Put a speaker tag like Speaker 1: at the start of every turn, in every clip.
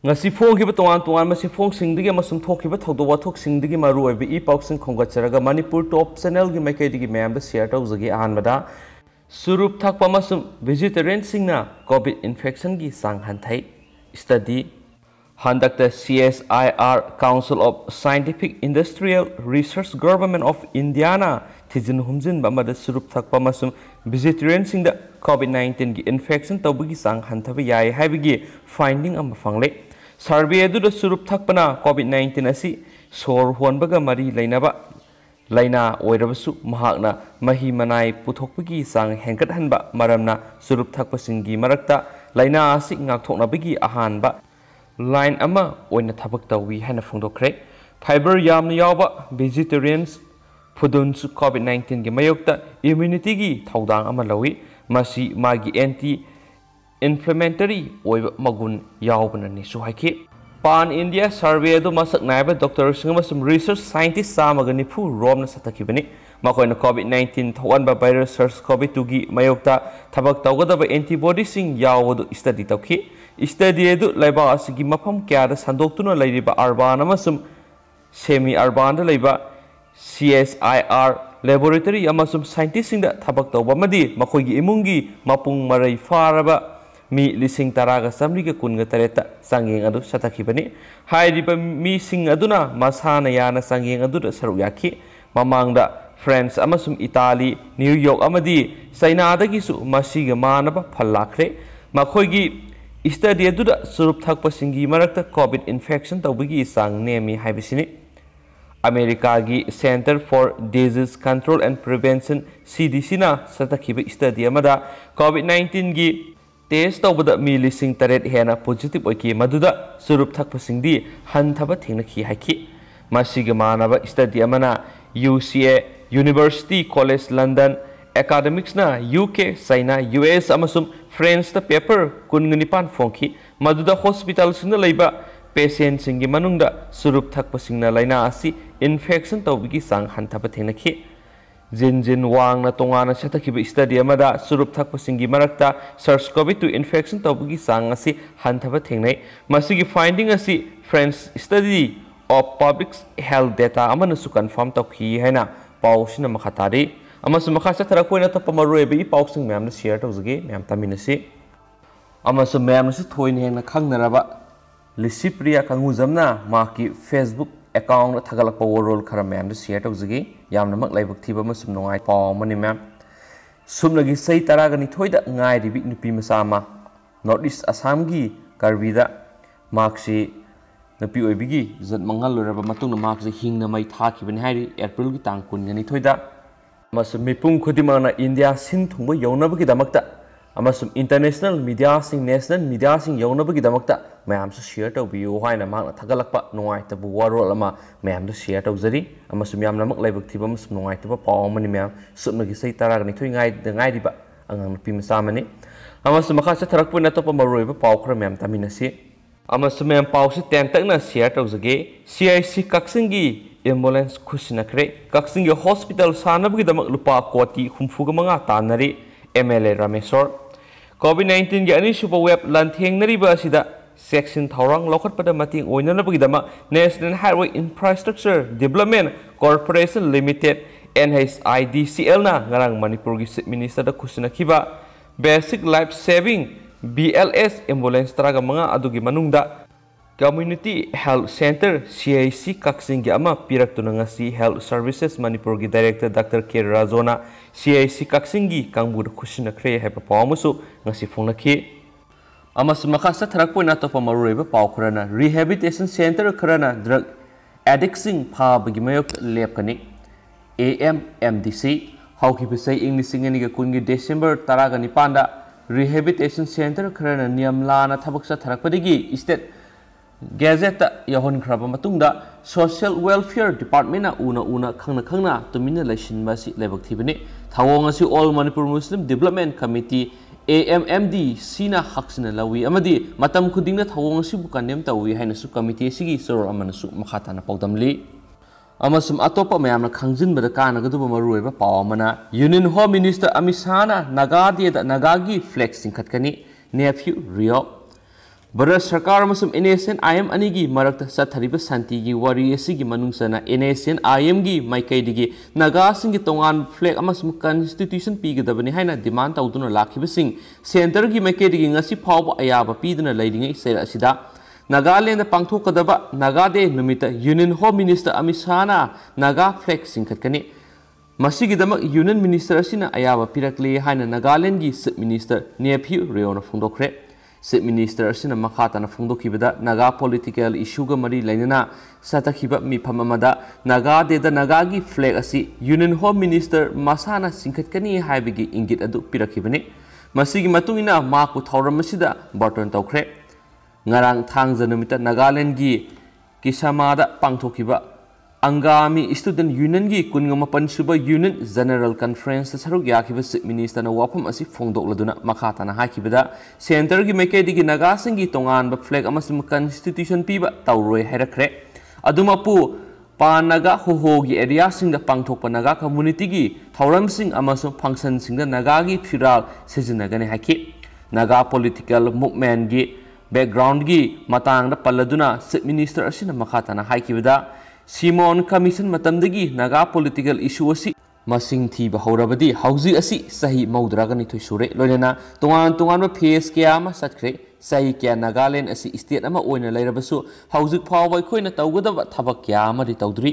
Speaker 1: ngasi phongkiba tongan tongan masi phongsingi amasum thokkiba thawdo wathoksingi maru oiba I pausing khongatcharaga Manipur top channel gi maikaidigi mayam da share tawjagi ahanbada surup thakpa amasum vegetarian singna covid infection gi sang hanthai study handakta CSIR Council of Scientific Industrial Research Government of India na thijin humjin bamada surup thakpa amasum vegetarian singda covid-19 gi infection tawbagi sang hanthaba yai haibigi finding am fangle survey adu surup thakpana covid-19 asi sor honbaga mari lainaba laina oirabasu mahakna mahi manai puthokpagi sang hengat hanba maramna surup thakpa singi marakta laina asi ngakthoknabagi ahanba line ama oina thabak tawi hana phongdokre fiber yamna yawba vegetarians fudunsu covid-19 gi mayokta immunity gi thaudang ama lawi masi magi anti inflammatory oiba magun yawbana ni su haike pan India survey do masak naiba doctor singamasum research scientist samaga nifu romna satakibani makoina covid-19 thawanba virus SARS-CoV-2 gi mayokta thabak tawgadaba antibody sing yawadu study tawki study edu laiba asigi mafam kya da sandoktuna lairiba urban amasum semi urban da laiba CSIR laboratory amasum scientist sing da thabak tawba madi makoigi imungi mapung marai faraba mi lising taraga samriga kunga tareta sangeng adu satakibani hairiba mi sing aduna masana yana sangeng adu da saru yaki mamangda France amasum Italy New York amadi China dagi su masiga manaba phallakre makoigi study adu da surup thakpa singi marakta covid infection tawbigi sang nemi haibisini America gi Center for Disease Control and Prevention CDC na satakiba study amada covid-19 gi test tawbada mi lising taret hena positive oiki maduda surup thakpa singdi hanthaba thingnaki haiki masiga manaba study amana UCA University College London academics na UK China US amasum France ta paper kunganipan phongki maduda hospital singna leiba patient singi manungda surup thakpa singna laina asi infection tawbigi sang hanthaba thingnaki Jin wang na tongana satakiba study amada surup thakpa singi marakta SARS-CoV-2 infection tawbigi sang asi hanthaba thingnai masigi finding asi French study of public health data amana su confirm tawki haina pausina makhatari amasu makhasa tharakoina ta pamaroibi pausing myamna share tawjagi myam taminasi amasu myamna si thoin hengna khangnaraba Lisipriya kanguzamna maki Facebook account thagalakpa warol khara myam share tawjagi yamna mak laibuk thiba masum nongai paw mani myam sumlagi sei taraga ni thoida ngai ribi nupi masama North East Assam gi Karbida marksi nupi oibigi zat mangal loraba matungna marksi hingna mai thakibani hairi April gi tang kun ngani thoida masum mipung khudimana India sin thungba yaunabagi damakta amasum international media sing national media sing yaunabagi damakta mayam su share tawbiyu haina makna thagalakpa nongai tabu warol ama mayam du share tawjari amasum yamna mak laibuk thiba masum nongai taba pawmani mayam sumnagi sei taraga ni thoi ngai riba angang nupi masamani amasum makha sa tharakpu na topa maroiba pawkhra mayam taminasi amasum mayam pawsi tentakna share tawjage CIC kaksingi ambulance khusinakre kaksingi hospital sanabagi damak lupa koti humfuga manga tanari MLA Rameswar COVID-19 gi ani super web lantheng ba asida section thorang lokhat pada mating oinana bagidama National Highway Infrastructure Development Corporation Limited NHIDCL na ngarang Manipur gi Chief Minister da khusina khiba basic life saving BLS ambulance taraga manga adugi manungda Community Health Center CIC Kaksing gi ama pirak tunangasi Health Services Manipur gi Director Dr. K. Razona CIC Kaksing gi kangbur khusina khre heba pawmusu ngasi phongnaki amas makasa tharakpoina topa maruiba pawkhrana rehabilitation center khrana drug addicting pha bagi mayok lepkani AMMDC hauki bisai inglisingani ga kungi December taraga ni panda rehabilitation center khrana niamlana thabaksa tharakpadigi state Gazette Yahon Kraba Matunda Social Welfare Department una khangna tumina leshin basi lebak thibani thawong asi All Manipur Muslim Development Committee AMMD Sina Haksina Lawi amadi matam khudingna thawong asi bukanem tawi haina su committee sigi sor amana su makhatana pawdamli amasum atopa mayamna khangjin bada kana gaduba maruiba pawamana Union Home Minister Amit Shah na Nagadi da Nagagi flex singkhatkani nephew Rio Bharat सरकार NASN IM अनिगी मरक्त सथरिब शांति की वारी असिगी मनुंगसना NASN IM की माइकैदिगी नागा सिंह तोंगान flag अमसुम constitution पीगदबनी हाइना डिमांड तौदुना लाखिबसिंग सेंटर की माइकैदिगी ngasi फाव अयाब पीदुना लैरिङै सेल असिदा नागालैंड पांथोकदबा नागा डे नुमिता यूनियन होम मिनिस्टर अमित शाहना नागा फ्लैग सिंखतकनी मसिगिदमक यूनियन मिनिस्टर असिना अयाब पिरकले हाइना नागालैंड की चीफ मिनिस्टर नेफ्यू रियोना फोंदोखरे चीफ मिनिस्टर असिना मखाताना फोंदोखिबदा नागा पॉलिटिकल इशूगा मरी लैनना सतखिबा मिफम अमदा नागा डेदा नागा की फ्लैग असि यूनियन होम मिनिस्टर मसाना सिंखतकनी हाइबगी इंगित अदु पिरखिबने मसिगी मतुंगिना माकु थौरम मसिदा बर्तन तौखरे ngarang thangja numita Nagaland gi Kisamada pangthokiba Angami Student Union gi kunngamapan suba Union General Conference saruk yakiba Chief Minister na wafam asi phongdok laduna makhata na hakibada center gi maikedi gi Naga singi tongan ba flag amasum constitution piba tawroi hairakre adumapu Panaga Hoho gi area singda pangthokpa Naga community gi thauram sing amasum function singda Naga gi phiral sizinagane haki Naga political movement gi background gi matang da paladuna Chief Minister asina makhatana haikibada Simon Commission matamdagi Naga political issue asi masing thiba horabadi hauji asi sahi maudragani thoisure loinana tongan ba phase kya ma satkre sahi kya Nagaland asi state ama oina lairabasu hauji phawai khoina tawgada thabak kya ma ri tawdri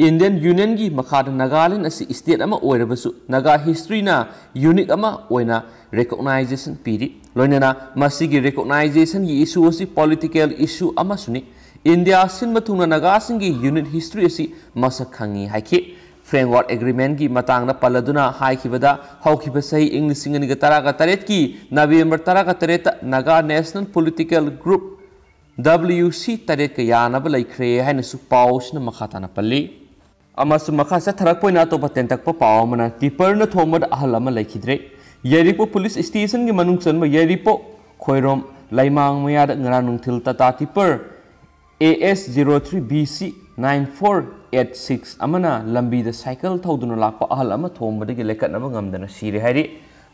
Speaker 1: Indian Union gi makhada Nagaland asi state ama oirabasu Naga history na unique ama oina recognition piri loinana masigi recognition gi issue asi political issue ama suni India sin mathuna Naga singi unit history asi masak khangi haiki framework agreement gi matang na paladuna haikibada haukiba sahi English singani ga taraga taret ki November taraga tareta Naga National Political Group WC taret ka yana ba laikre haina su paus na makhata na palli amasu makhasa tharak poina to paten tak pa paw mana tipper na thomad ahal ama laikidre Yeripo police station gi manung chanma Yeripo khoirom laimang mayada ngara nungthil tata tipper AS03BC 9486 amana lambi da cycle thoduna lakpa ahal ama thombadagi lekatnaba ngamdana sire hari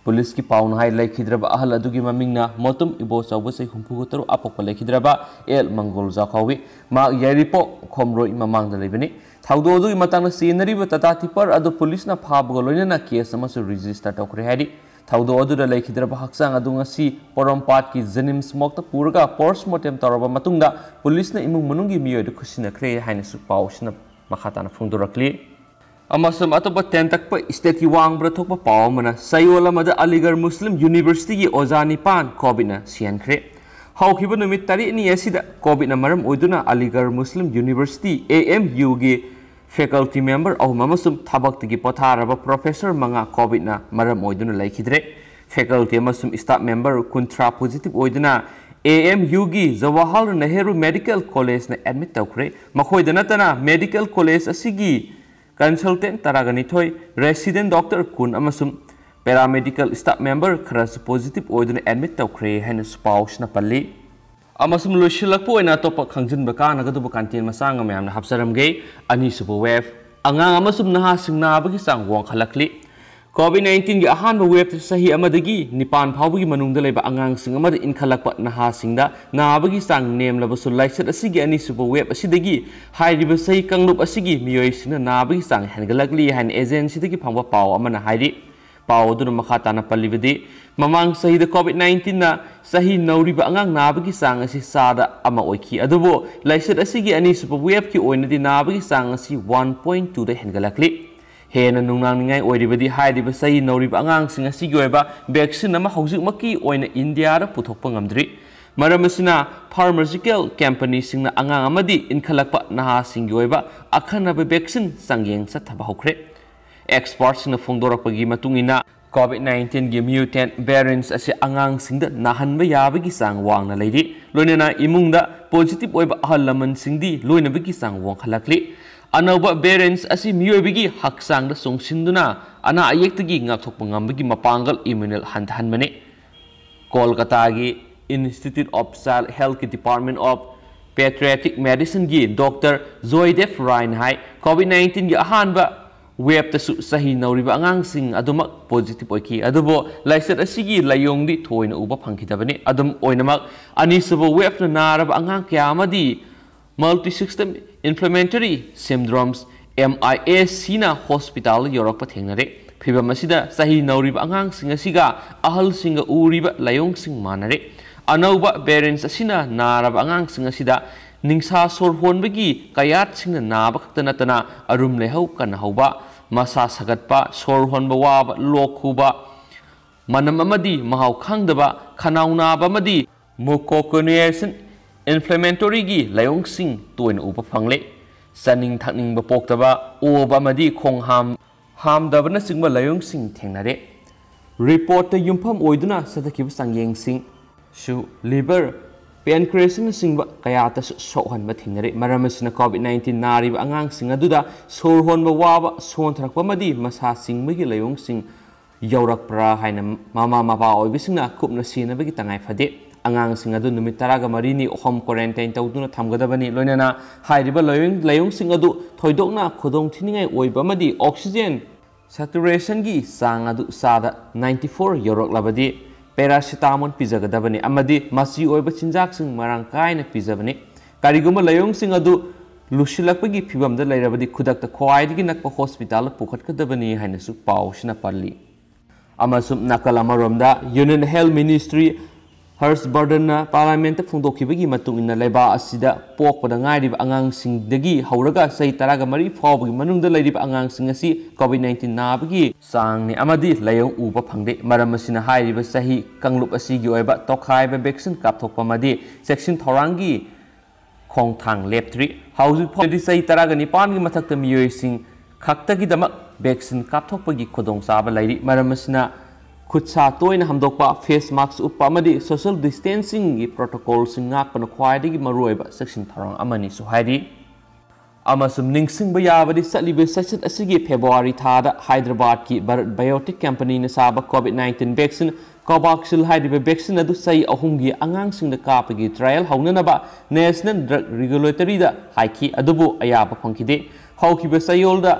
Speaker 1: police ki pauna hai laikhidraba ahal adugi mamingna motum ibo chawba sei humpugotaru apokpa laikhidraba el mangol jakhawi ma Yeripo khomroi mamangda lebani thaudo adugi matangna scenery ba tata tipper adu police na phabga loinana case ama su register tokre hari thaudo aduda laikhidraba haksang adu ngasi porompat ki janim smoke ta purga postmortem taraba matungda police na imung manungi miyo du khusina kre haina su pausna makhatana phungdurakli amasum atoba tentakpa state ki wangbra thokpa pawmana sayola mada Aligarh Muslim University ki ozani pan covid na siankre haukiba numit tari ni asida covid na maram oiduna Aligarh Muslim University AMU gi faculty member ahum amasum thabak tigi potharaba professor manga covid na maram oiduna laikhidre faculty amasum staff member kuntra positive oiduna AMU gi Jawaharlal Nehru Medical College na admit tawkre makhoidana tana medical college asigi consultant taragani thoi resident doctor kun amasum paramedical staff member khras positive oiduna admit tawkre haina spouse na palli amasum loishilakpo oina topa khangjin baka nagadubu kantin masang mayamna hapsaramge ani subu wave angang amasum naha singna bagi sang wang khalakli COVID-19 gi ahanba wave sahi amadagi nipan phawgi manungda leba angang sing amada inkhalakpa naha singda nabagi sang nem labasu laisat asigi ani subu wave asidagi hairiba sahi kanglup asigi miyoi sina nabagi sang hengalakli han agency dagi phangba paw amana hairi paw duna makhatana pallibadi mamang sahi da COVID-19 na sahi nauriba angang nabagi sang asi sada ama oiki adubo laisat asigi ani subu wave ki oinadi nabagi sang asi 1.2 da hengalakli hena nungnang ningai oiribadi hairiba sahi nauriba angang sing asigi oiba vaccine ama hojik maki oina India ra puthokpa ngamdri maram asina pharmaceutical company singna angang amadi inkhalakpa naha singi oiba akhanaba vaccine sangyeng sa thaba hokre experts na phongdorakpagi matungina COVID-19 gi mutant variants ase angang singda nahanba yabagi sang wangna leiri loinana imungda positive oiba ahalaman singdi loinabagi sang wang khalakli anauba variants asi miyobigi haksang da songsinduna ana ayektagi ngakthokpa ngambagi mapangal immunal hanhanmane Kolkata gi Institute of Child Health Department of Pediatric Medicine gi Dr. Zoidef Ryan hai COVID-19 gi ahanba ꯋꯦꯕꯇꯁꯨ ꯆꯍꯤ ꯅꯧꯔꯤꯕ ꯑꯉꯥꯡꯁꯤꯡ ꯑꯗꯨꯃꯛ positive ꯑꯣꯏꯈꯤ ꯑꯗꯨꯕꯨ ꯂꯥꯏꯆꯠ ꯑꯁꯤꯒꯤ ꯂꯥꯏꯑꯣꯡꯗꯤ ꯊꯣꯏꯅ ꯎꯕ ꯐꯪꯈꯤꯗꯕꯅꯤ ꯑꯗꯨꯝ ꯑꯣꯏꯅꯃꯛ ꯑꯅꯤꯁꯨꯕ ꯋꯦꯕꯅ ꯅꯥꯔꯕ ꯑꯉꯥꯡ ꯀꯌꯥ ꯑꯃꯗꯤ ꯃꯜꯇꯤ ꯁꯤꯁꯇꯦꯝ ꯏꯟꯐ꯭ꯂꯥꯃꯦꯇꯔꯤ ꯁꯤꯟꯗ꯭ꯔꯣꯝꯁ MIACꯅ ꯍꯣꯁꯄꯤꯇꯥꯜꯗ ꯌꯧꯔꯛꯄ ꯊꯦꯡꯅꯔꯦ ꯐꯤꯚꯝ ꯑꯁꯤꯗ ꯆꯍꯤ ꯅꯧꯔꯤꯕ ꯑꯉꯥꯡꯁꯤꯡ ꯑꯁꯤꯒ ꯑꯍꯜꯁꯤꯡꯒ ꯎꯔꯤꯕ ꯂꯥꯏꯑꯣꯡꯁꯤꯡ ꯃꯥꯟꯅꯔꯦ ꯑꯅꯧꯕ ꯚꯦꯔꯤꯌꯟꯁ ꯑꯁꯤꯅ ꯅꯥꯔꯕ ꯑꯉꯥꯡꯁꯤꯡ ꯑꯁꯤꯗ ꯅꯤꯡꯁꯥ ꯁꯣꯔ ꯍꯣꯟꯕꯒꯤ ꯀꯌꯥꯠꯁꯤꯡꯅ ꯅꯥꯕ ꯈꯛꯇ ꯅꯠꯇꯅ ꯑꯔꯨꯝ ꯂꯩꯍꯧ ꯀꯟꯅ ꯍꯧꯕ ꯃꯁꯥ ꯁꯥꯒꯠꯄ ꯁꯣꯔ ꯍꯣꯟꯕ ꯋꯥꯕ ꯂꯣꯛ ꯈꯨꯕ ꯃꯅꯝ ꯑꯃꯗꯤ ꯃꯍꯥꯎ ꯈꯪꯗꯕ ꯈꯅꯥꯎ ꯅꯥꯕ ꯑꯃꯗꯤ ꯃꯨꯀꯣꯀꯣꯅ꯭ꯌꯨꯔꯦꯁꯟ ꯏꯟꯐ꯭ꯂꯥꯃꯦꯇꯣꯔꯤꯒꯤ ꯂꯥꯏꯑꯣꯡꯁꯤꯡ ꯇꯣꯏꯅ ꯎꯕ ꯐꯪꯂꯦ ꯆꯥꯅꯤꯡ ꯊꯛꯅꯤꯡꯕ ꯄꯣꯛꯇꯕ ꯑꯣꯕ ꯑꯃꯗꯤ ꯈꯣꯡ ꯍꯥꯝꯗꯕꯅꯆꯤꯡꯕ ꯂꯥꯏꯑꯣꯡꯁꯤꯡ ꯊꯦꯡꯅꯔꯦ ꯔꯤꯄꯣꯔꯠꯇ ꯌꯨꯝꯐꯝ ꯑꯣꯏꯗꯨꯅ ꯆꯠꯊꯈꯤꯕ ꯆꯥꯡꯌꯦꯡꯁꯤꯡꯁꯨ ꯂꯤꯚꯔ ꯄꯦꯟꯀ꯭ꯔꯤꯌꯦꯁꯅꯆꯤꯡꯕ ꯀꯌꯥꯇꯁꯨ ꯁꯣꯛꯍꯟꯕ ꯊꯦꯡꯅꯔꯦ ꯃꯔꯝ ꯑꯁꯤꯅ COVID-19 ꯅꯥꯔꯤꯕ ꯑꯉꯥꯡꯁꯤꯡ ꯑꯗꯨꯗ ꯁꯣꯔ ꯍꯣꯟꯕ ꯋꯥꯕ ꯁꯣꯟꯊꯔꯛꯄ ꯑꯃꯗꯤ ꯃꯁꯥ ꯆꯤꯡꯕꯒꯤ ꯂꯥꯏꯑꯣꯡꯁꯤꯡ ꯌꯧꯔꯛꯄ꯭ꯔꯥ ꯍꯥꯏꯅ ꯃꯃꯥ ꯃꯄꯥ ꯑꯣꯏꯕꯁꯤꯡꯅ ꯀꯨꯞꯅ ꯁꯦꯟꯅꯕꯒꯤ ꯇꯉꯥꯏ ꯐꯗꯦ ꯑꯉꯥꯡꯁꯤꯡ ꯑꯗꯨ ꯅꯨꯃꯤꯠ 14ꯅꯤ ꯍꯣꯝ ꯀ꯭ꯋꯥꯔꯦꯟꯇꯥꯏꯟ ꯇꯧꯗꯨꯅ ꯊꯝꯒꯗꯕꯅꯤ ꯂꯣꯏꯅꯅ ꯍꯥꯏꯔꯤꯕ ꯂꯥꯏꯑꯣꯡꯁꯤꯡ ꯑꯗꯨ ꯊꯣꯏꯗꯣꯛꯅ ꯈꯨꯗꯣꯡꯊꯤꯅꯤꯡꯉꯥꯏ ꯑꯣꯏꯕ ꯑꯃꯗꯤ ꯑꯣꯛꯁꯤꯖꯦꯟ ꯁꯦꯆꯨꯔꯦꯁꯟꯒꯤ ꯆꯥꯡ ꯑꯗꯨ ꯆꯥꯗ 94 ꯌꯧꯔꯛꯂꯕꯗꯤ ꯄꯦꯔꯥꯁꯤꯇꯥꯃꯣꯜ ꯄꯤꯖꯒꯗꯕꯅꯤ ꯑꯃꯗꯤ ꯃꯆꯤ ꯑꯣꯏꯕ ꯆꯤꯟꯖꯥꯛꯁꯤꯡ ꯃꯔꯥꯡ ꯀꯥꯏꯅ ꯄꯤꯖꯕꯅꯤ ꯀꯔꯤꯒꯨꯝꯕ ꯂꯥꯏꯑꯣꯡꯁꯤꯡ ꯑꯗꯨ ꯂꯨꯁꯤꯜꯂꯛꯄꯒꯤ ꯐꯤꯚꯝꯗ ꯂꯩꯔꯕꯗꯤ ꯈꯨꯗꯛꯇ ꯈ꯭ꯋꯥꯏꯗꯒꯤ ꯅꯛꯄ ꯍꯣꯁꯄꯤꯇꯥꯜꯗ ꯄꯨꯈꯠꯀꯗꯕꯅꯤ ꯍꯥꯏꯅꯁꯨ ꯄꯥꯎꯁꯤꯅ ꯄꯜꯂꯤ ꯑꯃꯁꯨꯡ ꯅꯥꯀꯜ ꯑꯃꯔꯣꯝꯗ ꯌꯨꯅꯤꯌꯟ ꯍꯦꯜꯊ ꯃꯤꯅꯤꯁꯇ꯭ꯔꯤ ꯍꯔꯁ ꯕꯔꯗꯟꯅ ꯄꯥꯔꯂꯤꯌꯥꯃꯦꯟꯠꯇ ꯐꯣꯡꯗꯣꯛꯈꯤꯕꯒꯤ ꯃꯇꯨꯡ ꯏꯟꯅ ꯂꯩꯕꯥꯛ ꯑꯁꯤꯗ ꯄꯣꯛꯄꯗ ꯉꯥꯏꯔꯤꯕ ꯑꯉꯥꯡꯁꯤꯡꯗꯒꯤ ꯍꯧꯔꯒ ꯆꯍꯤ 13 ꯐꯥꯎꯕꯒꯤ ꯃꯅꯨꯡꯗ ꯂꯩꯔꯤꯕ ꯑꯉꯥꯡꯁꯤꯡ ꯑꯁꯤ COVID-19 ꯅꯥꯕꯒꯤ ꯆꯥꯡꯅꯤ ꯑꯃꯗꯤ ꯂꯥꯏꯑꯣꯡ ꯎꯕ ꯐꯪꯗꯦ ꯃꯔꯝ ꯑꯁꯤꯅ ꯍꯥꯏꯔꯤꯕ ꯆꯍꯤ ꯀꯥꯡꯂꯨꯞ ꯑꯁꯤꯒꯤ ꯑꯣꯏꯕ ꯇꯣꯈꯥꯏꯕ ꯚꯦꯛꯁꯤꯟ ꯀꯥꯞꯊꯣꯛꯄ ꯑꯃꯗꯤ ꯆꯦꯛꯁꯤꯟ ꯊꯧꯔꯥꯡꯒꯤ ꯈꯣꯡꯊꯥꯡ ꯂꯦꯞꯇ꯭ꯔꯤ ꯍꯧꯖꯤꯛ ꯐꯥꯎꯕꯗꯤ ꯆꯍꯤ 19ꯒꯤ ꯃꯊꯛꯇ ꯃꯤꯑꯣꯏꯁꯤꯡ ꯈꯛꯇꯒꯤꯗꯃꯛ ꯚꯦꯛꯁꯤꯟ ꯀꯥꯞꯊꯣꯛꯄꯒꯤ ꯈꯨꯗꯣꯡꯆꯥꯕ ꯂꯩꯔꯤ ꯃꯔꯝ ꯑꯁꯤꯅ ꯈꯨꯠꯁꯥ ꯇꯣꯏꯅ ꯍꯥꯝꯗꯣꯛꯄ ꯐꯦꯁ ꯃꯥस्क ꯎꯞꯄ ꯑꯃꯗꯤ ꯁꯣꯁꯤꯌꯦꯜ ꯗꯤꯁꯇꯦꯟꯁꯤꯡꯒꯤ ꯄ꯭ꯔꯣꯇꯣꯀꯣꯜꯁꯤꯡ ꯉꯥꯛꯄꯅ ꯈ꯭ꯋꯥꯏꯗꯒꯤ ꯃꯔꯨꯑꯣꯏꯕ ꯆꯦꯛꯁꯤꯟ ꯊꯧꯔꯥꯡ ꯑꯃꯅꯤꯁꯨ ꯍꯥꯏꯔꯤ ꯑꯃꯁꯨꯡ ꯅꯤꯡꯁꯤꯡꯕ ꯌꯥꯕꯗꯤ ꯆꯠꯂꯤꯕ ꯆꯩꯆꯠ ꯑꯁꯤꯒꯤ ꯐꯦꯕ꯭ꯔꯨꯋꯥꯔꯤ ꯊꯥꯗ ꯍꯥꯏꯗ꯭ꯔꯕꯥꯗꯀꯤ ꯚꯥꯔꯠ ꯕꯥꯏꯑꯣꯇꯦꯛ ꯀꯝꯄꯅꯤꯅ ꯁꯥꯕ COVID-19 ꯚꯦꯛꯁꯤꯟ ꯀꯣꯚꯥꯛꯁꯤꯜ ꯍꯥꯏꯔꯤꯕ ꯚꯦꯛꯁꯤꯟ ꯑꯗꯨ ꯆꯍꯤ 3ꯒꯤ ꯑꯉꯥꯡꯁꯤꯡꯗ ꯀꯥꯞꯄꯒꯤ ꯇ꯭ꯔꯥꯌꯦꯜ ꯍꯧꯅꯅꯕ ꯅꯦꯁꯅꯦꯜ ꯗ꯭ꯔꯒ ꯔꯤꯒꯨꯂꯦꯇꯔꯤꯗ ꯍꯥꯏꯈꯤ ꯑꯗꯨꯕꯨ ꯑꯌꯥꯕ ꯐꯪꯈꯤꯗꯦ ꯍꯧꯈꯤꯕ ꯆꯌꯣꯜꯗ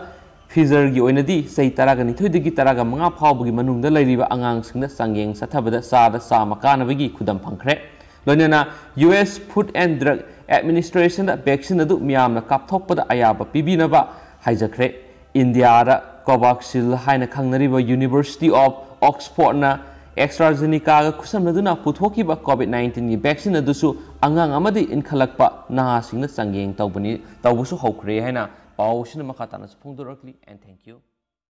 Speaker 1: ꯐꯤꯖꯔꯒꯤ ꯑꯣꯏꯅꯗꯤ ꯆꯍꯤ 12ꯗꯒꯤ 15 ꯐꯥꯎꯕꯒꯤ ꯃꯅꯨꯡꯗ ꯂꯩꯔꯤꯕ ꯑꯉꯥꯡꯁꯤꯡꯗ ꯆꯥꯡꯌꯦꯡ ꯆꯠꯊꯕꯗ ꯆꯥꯗ 100 ꯀꯥꯟꯅꯕꯒꯤ ꯈꯨꯗꯝ ꯐꯪꯈ꯭ꯔꯦ ꯂꯣꯏꯅꯅ US ꯐꯨꯗ ꯑꯦꯟड ꯗ꯭ꯔꯒ ꯑꯦꯗꯃꯤꯅꯤꯁꯇ꯭ꯔꯦꯁꯟꯗ ꯚꯦꯛꯁꯤꯟ ꯑꯗꯨ ꯃꯤꯌꯥꯝꯅ ꯀꯥꯞꯊꯣꯛꯄꯗ ꯑꯌꯥꯕ ꯄꯤꯕꯤꯅꯕ ꯍꯥꯏꯖꯈ꯭ꯔꯦ ꯏꯟꯗꯤꯌꯥꯗ ꯀꯣꯚꯥꯛꯁꯤꯜ ꯍꯥꯏꯅ ꯈꯪꯅꯔꯤꯕ ꯌꯨꯅꯤꯚꯔꯁꯤꯇꯤ ꯑꯣꯐ ꯑꯣꯛꯁꯐꯣꯔꯗꯅ ꯑꯦꯛꯁꯇ꯭ꯔꯥꯖꯦꯅꯤꯀꯥꯒ ꯈꯨꯠꯁꯝꯅꯗꯨꯅ ꯄꯨꯊꯣꯛꯈꯤꯕ COVID-19ꯒꯤ ꯚꯦꯛꯁꯤꯟ ꯑꯗꯨꯁꯨ ꯑꯉꯥꯡ ꯑꯃꯗꯤ ꯏꯟꯈꯠꯂꯛꯄ ꯅꯍꯥꯁꯤꯡꯅ ꯆꯥꯡꯌꯦꯡ ꯇꯧꯕꯁꯨ ꯍꯧꯈ꯭ꯔꯦ ꯍꯥꯏꯅ ꯄꯥꯎꯁꯤꯅ ꯃꯈꯥ ꯇꯥꯅꯁꯨ ꯐꯣꯡꯗꯣꯔꯛꯂꯤ and thank you